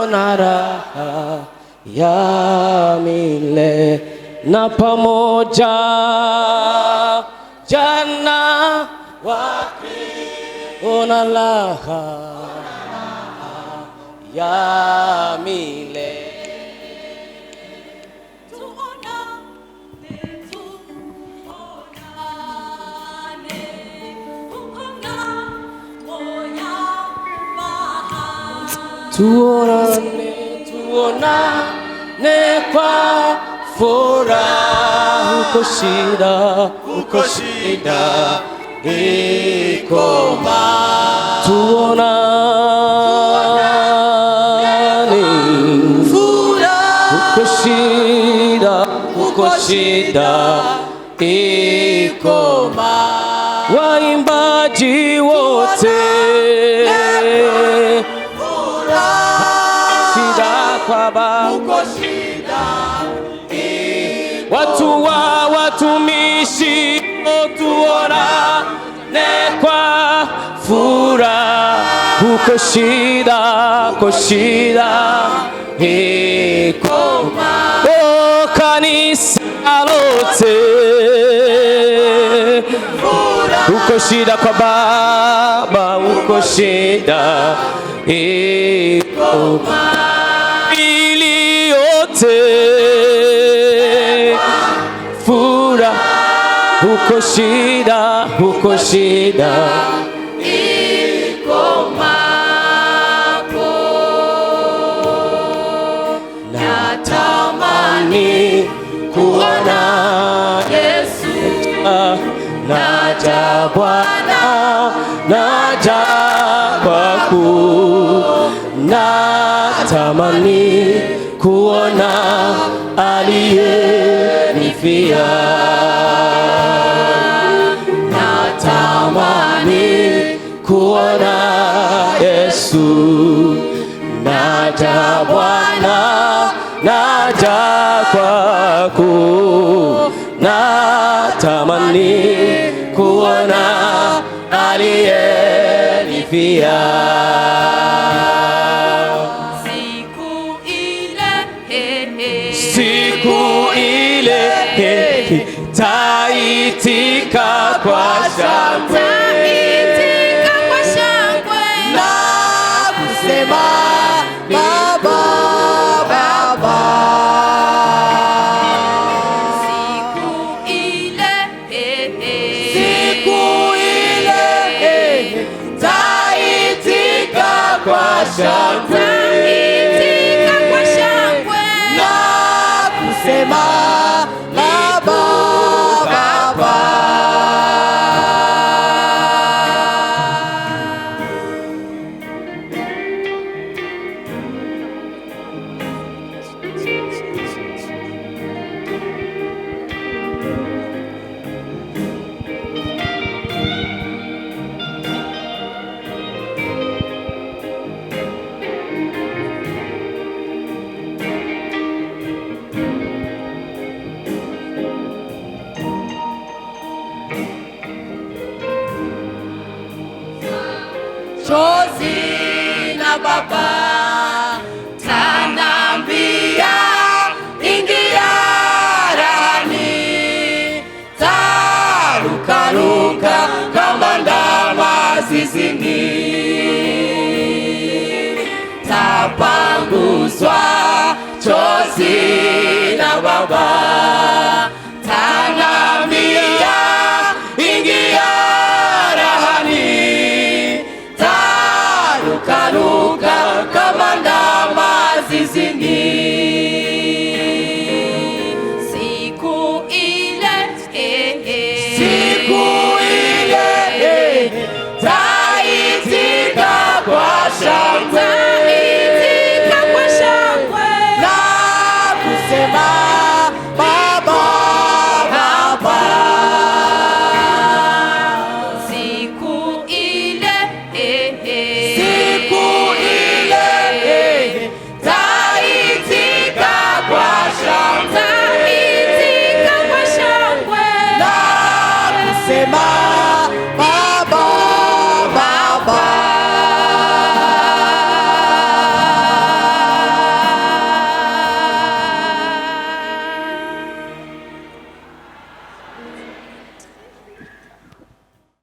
na raha ya milele na pamoja jana wakiona raha ya milele. Tuonane kwa furaha, uko shida ikoma. Tuonane furaha, uko shida ikoma. Waimbaji wote uko shida, watu wa watumishi tuonane kwa furaha, uko shida ikoma. Oh, kanisa lote uko shida kwa Baba, uko shida ikoma. Furaha, uko shida ikomapo. Natamani kuona Yesu, naja Bwana, naja kwako. Natamani kuona aliyenifia, natamani kuona Yesu, naja Bwana, naja kwako. Natamani kuona aliyenifia. Siku ile taitika kwa shangwe, na kusema Baba, Baba. Siku ile taitika kwa shangwe, sema Baba, Baba. Chozi na Baba tanambia, ingia rahani, tarukaruka kama ndama zizini, tapanguzwa chozi na Baba